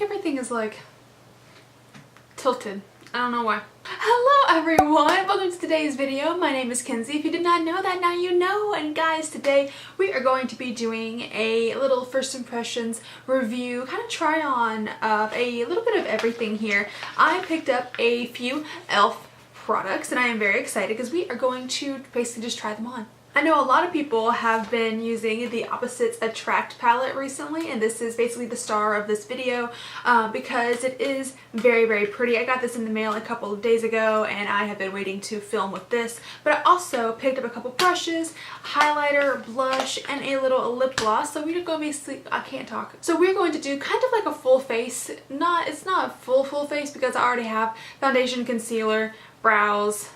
like everything is like tilted. I don't know why. Hello everyone, welcome to today's video. My name is Kenzie. If you did not know that, now you know. And guys, today we are going to be doing a little first impressions review, kind of try on of a little bit of everything here. I picked up a few E.L.F products and I am very excited because we are going to basically just try them on. I know a lot of people have been using the Opposites Attract palette recently, and this is basically the star of this video because it is very, very pretty. I got this in the mail a couple of days ago and I have been waiting to film with this, but I also picked up a couple brushes, highlighter, blush, and a little lip gloss. So we're going to be, I can't talk. So we're going to do kind of like a full face. It's not full face because I already have foundation, concealer, brows,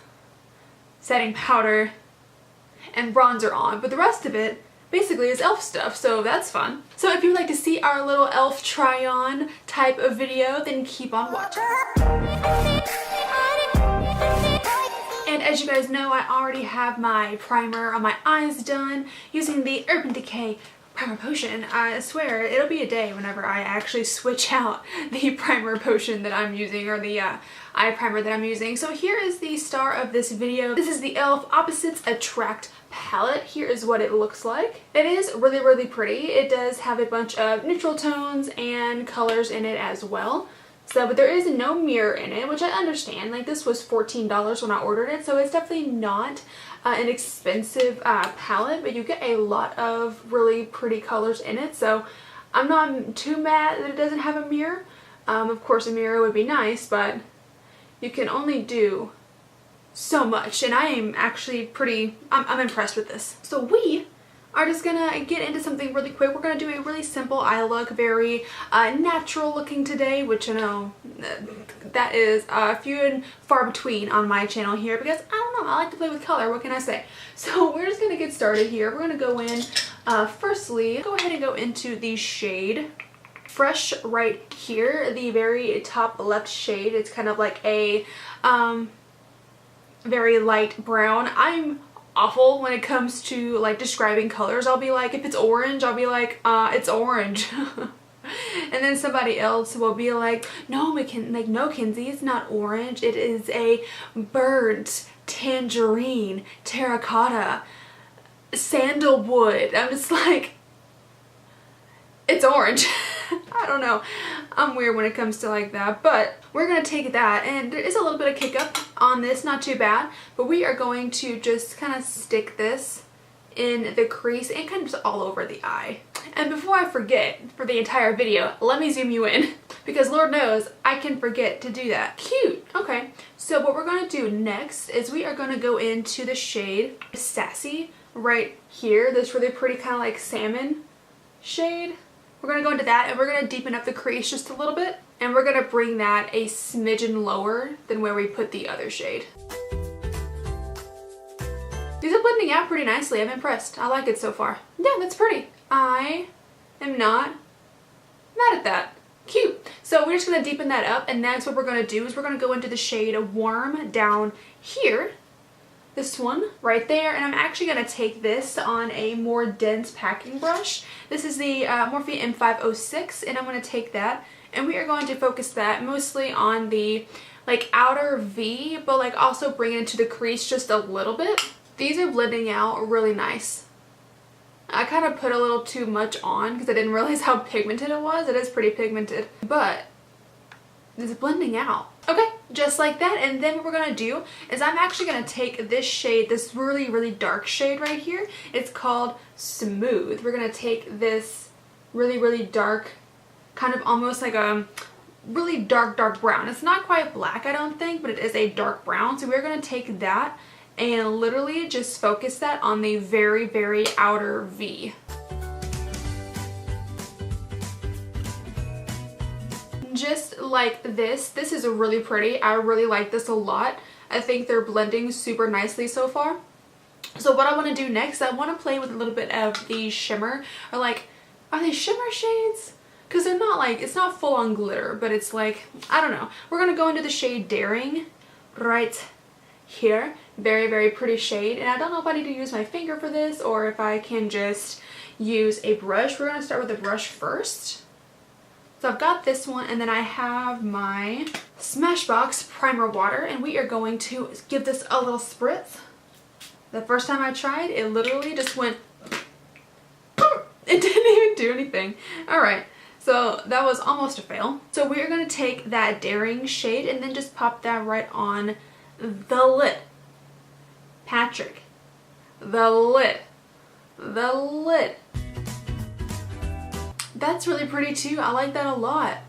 setting powder, and bronzer on, but the rest of it basically is E.L.F stuff, so that's fun. So if you would like to see our little E.L.F try on type of video, then keep on watching. And as you guys know, I already have my primer on my eyes done using the Urban Decay primer potion. I swear it'll be a day whenever I actually switch out the primer potion that I'm using, or the eye primer that I'm using. So here is the star of this video. This is the E.L.F Opposites Attract palette. Here is what it looks like. It is really, really pretty. It does have a bunch of neutral tones and colors in it as well. So, but there is no mirror in it, which I understand. Like, this was $14 when I ordered it, so it's definitely not an expensive palette, but you get a lot of really pretty colors in it, so I'm not too mad that it doesn't have a mirror. Of course, a mirror would be nice, but you can only do so much, and I am actually I'm impressed with this. So we are just gonna get into something really quick. We're gonna do a really simple eye look, very natural looking today, which I know that is few and far between on my channel here because I don't know, I like to play with color, what can I say? So we're just gonna get started here. We're gonna go in, firstly, go ahead and go into the shade Fresh right here, the very top left shade. It's kind of like a very light brown. I'm awful when it comes to like describing colors. I'll be like, if it's orange, I'll be like, it's orange. And then somebody else will be like, no, no, Kenzie, it's not orange. It is a burnt tangerine, terracotta, sandalwood. I'm just like, it's orange. I don't know. I'm weird when it comes to like that, but we're going to take that, and there is a little bit of kick up on this, not too bad, but we are going to just kind of stick this in the crease and kind of just all over the eye. And before I forget, for the entire video, let me zoom you in because Lord knows I can forget to do that. Cute. Okay, so what we're going to do next is we are going to go into the shade Sassy right here, this really pretty kind of like salmon shade. We're going to go into that and we're going to deepen up the crease just a little bit, and we're going to bring that a smidgen lower than where we put the other shade. These are blending out pretty nicely. I'm impressed. I like it so far. Yeah, that's pretty. I am not mad at that. Cute. So we're just going to deepen that up, and that's what we're going to do is we're going to go into the shade Warm down here. This one right there, and I'm actually going to take this on a more dense packing brush. This is the Morphe M506, and I'm going to take that and we are going to focus that mostly on the like outer V, but like also bring it into the crease just a little bit. These are blending out really nice. I kind of put a little too much on because I didn't realize how pigmented it was. It is pretty pigmented, but it's blending out. Okay, just like that. And then what we're going to do is I'm actually going to take this shade, this really, really dark shade right here. It's called Smooth. We're going to take this really, really dark, kind of almost like a really dark, dark brown. It's not quite black, I don't think, but it is a dark brown. So we're going to take that and literally just focus that on the very, very outer V. Just like this. This is really pretty. I really like this a lot. I think they're blending super nicely so far. So what I want to do next, I want to play with a little bit of the shimmer, or like, are they shimmer shades? Because they're not like, it's not full on glitter, but it's like, I don't know. We're going to go into the shade Daring right here. Very, very pretty shade. And I don't know if I need to use my finger for this or if I can just use a brush. We're going to start with the brush first. So I've got this one, and then I have my Smashbox Primer Water, and we are going to give this a little spritz. The first time I tried, it literally just went, it didn't even do anything. Alright, so that was almost a fail. So we're going to take that Daring shade and then just pop that right on the lid. Patrick, the lid. The lid. That's really pretty too. I like that a lot.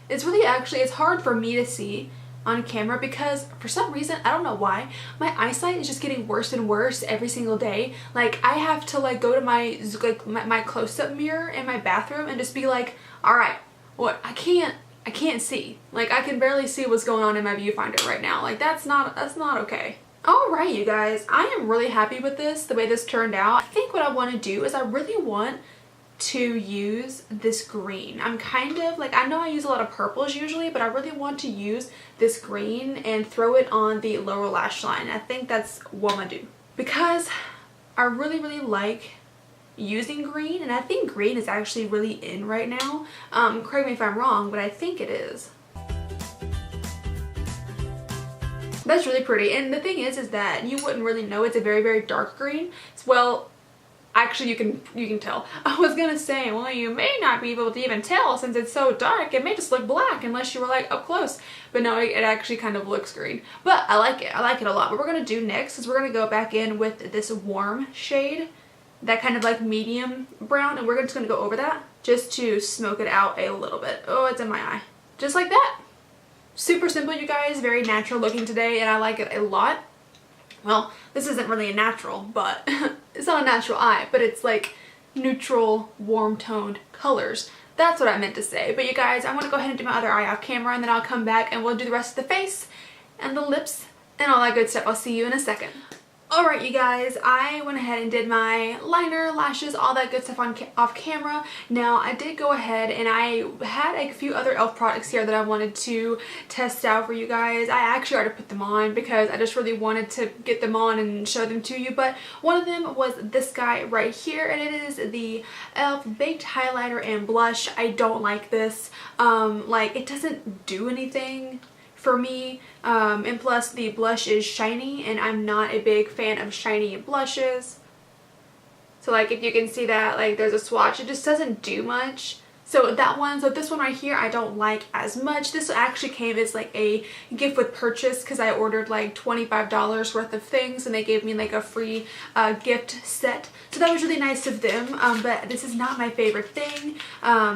It's really it's hard for me to see on camera because for some reason, I don't know why, my eyesight is just getting worse and worse every single day. Like I have to like go to my close-up mirror in my bathroom and just be like, all right, what? I can't see. Like I can barely see what's going on in my viewfinder right now. Like that's not okay. Alright you guys, I am really happy with this, the way this turned out. I think what I want to do is I really want to use this green. I'm kind of like, I know I use a lot of purples usually, but I really want to use this green and throw it on the lower lash line. I think that's what I'm gonna do because I really like using green, and I think green is actually really in right now. Correct me if I'm wrong, but I think it is. That's really pretty, and the thing is that you wouldn't really know it's a very dark green. Well, actually you can tell. I was gonna say, well, you may not be able to even tell since it's so dark. It may just look black unless you were like up close, but no, it actually kind of looks green. But I like it a lot. What we're gonna do next is we're gonna go back in with this warm shade, that kind of like medium brown, and we're just gonna go over that just to smoke it out a little bit. Oh, it's in my eye. Just like that. Super simple, you guys, very natural looking today, and I like it a lot. Well, this isn't really a natural, but it's not a natural eye, but it's like neutral, warm toned colors. That's what I meant to say. But you guys, I'm gonna go ahead and do my other eye off camera, and then I'll come back and we'll do the rest of the face and the lips and all that good stuff. I'll see you in a second. Alright you guys, I went ahead and did my liner, lashes, all that good stuff off camera. Now I did go ahead and I had a few other E.L.F products here that I wanted to test out for you guys. I actually already put them on because I just really wanted to get them on and show them to you. But one of them was this guy right here, and it is the E.L.F Baked Highlighter and Blush. I don't like this. Like it doesn't do anything for me, and plus the blush is shiny and I'm not a big fan of shiny blushes. So like if you can see that, like there's a swatch, it just doesn't do much. So this one right here I don't like as much. This actually came as like a gift with purchase because I ordered like $25 worth of things and they gave me like a free gift set. So that was really nice of them, but this is not my favorite thing.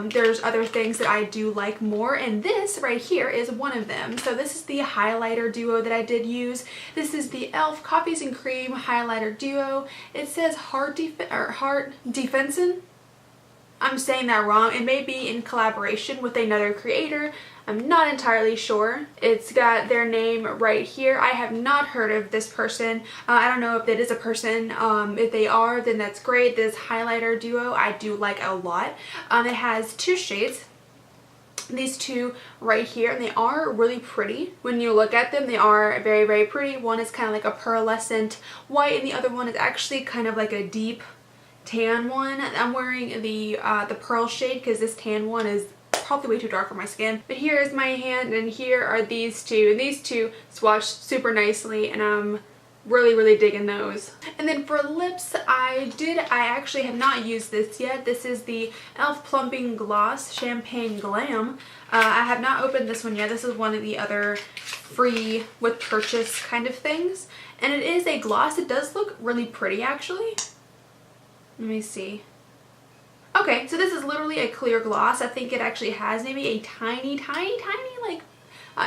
There's other things that I do like more, and this right here is one of them. So this is the highlighter duo that I did use. This is the E.L.F Coffees and Cream Highlighter Duo. It says Heart Defensin'. I'm saying that wrong. It may be in collaboration with another creator. I'm not entirely sure. It's got their name right here. I have not heard of this person. I don't know if it is a person. If they are, then that's great. This highlighter duo I do like a lot. It has two shades. These two right here, and they are really pretty. When you look at them, they are very pretty. One is kind of like a pearlescent white, and the other one is actually kind of like a deep tan one. I'm wearing the pearl shade because this tan one is probably way too dark for my skin. But here is my hand, and here are these two, and these two swatch super nicely, and I'm really digging those. And then for lips, I actually have not used this yet. This is the E.L.F Plumping Gloss Champagne Glam. I have not opened this one yet. This is one of the other free with purchase kind of things, and it is a gloss. It does look really pretty actually. Let me see. Okay, so this is literally a clear gloss. I think it actually has maybe a tiny like,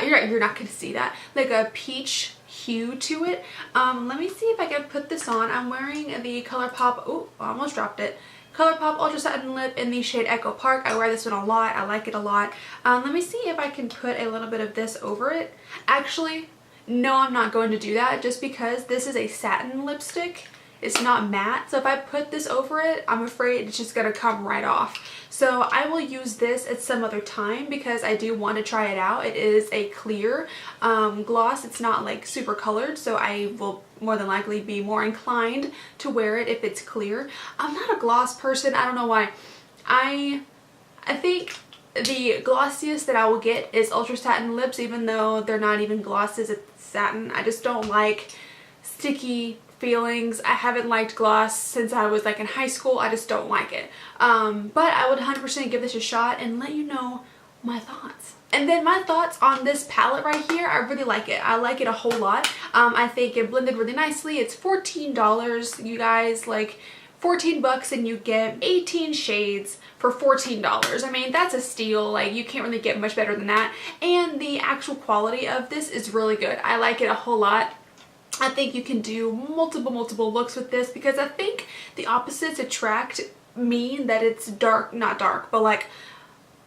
you're not gonna see that, like a peach hue to it. Let me see if I can put this on. I'm wearing the Colourpop, oh, almost dropped it. Colourpop Ultra Satin Lip in the shade Echo Park. I wear this one a lot. I like it a lot. Let me see if I can put a little bit of this over it. Actually, no, I'm not going to do that just because this is a satin lipstick. It's not matte, so if I put this over it, I'm afraid it's just gonna come right off. So I will use this at some other time because I do want to try it out. It is a clear gloss. It's not like super colored, so I will more than likely be more inclined to wear it if it's clear. I'm not a gloss person. I don't know why. I think The glossiest that I will get is Ultra Satin lips, even though they're not even glosses, it's satin. I just don't like sticky feelings. I haven't liked gloss since I was like in high school. I just don't like it. But I would 100% give this a shot and let you know my thoughts. And then my thoughts on this palette right here, I really like it. I like it a whole lot. I think it blended really nicely. It's $14, you guys, like 14 bucks and you get 18 shades for $14. I mean, that's a steal. Like, you can't really get much better than that. And the actual quality of this is really good. I like it a whole lot. I think you can do multiple looks with this because I think the opposites attract mean that it's dark, not dark, but like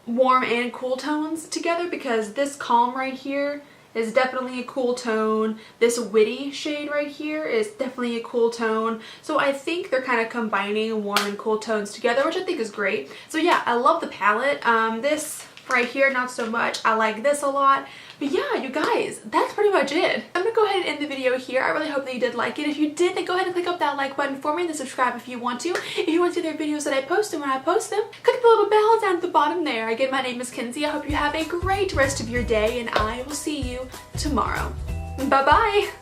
warm and cool tones together, because this calm right here is definitely a cool tone. This witty shade right here is definitely a cool tone. So I think they're kind of combining warm and cool tones together, which I think is great. So yeah, I love the palette. This right here, not so much. I like this a lot. But yeah, you guys, that's pretty much it. I'm gonna go ahead and end the video here. I really hope that you did like it. If you did, then go ahead and click up that like button for me and then subscribe if you want to. If you want to see the videos that I post and when I post them, click the little bell down at the bottom there. Again, my name is Kenzie. I hope you have a great rest of your day and I will see you tomorrow. Bye-bye.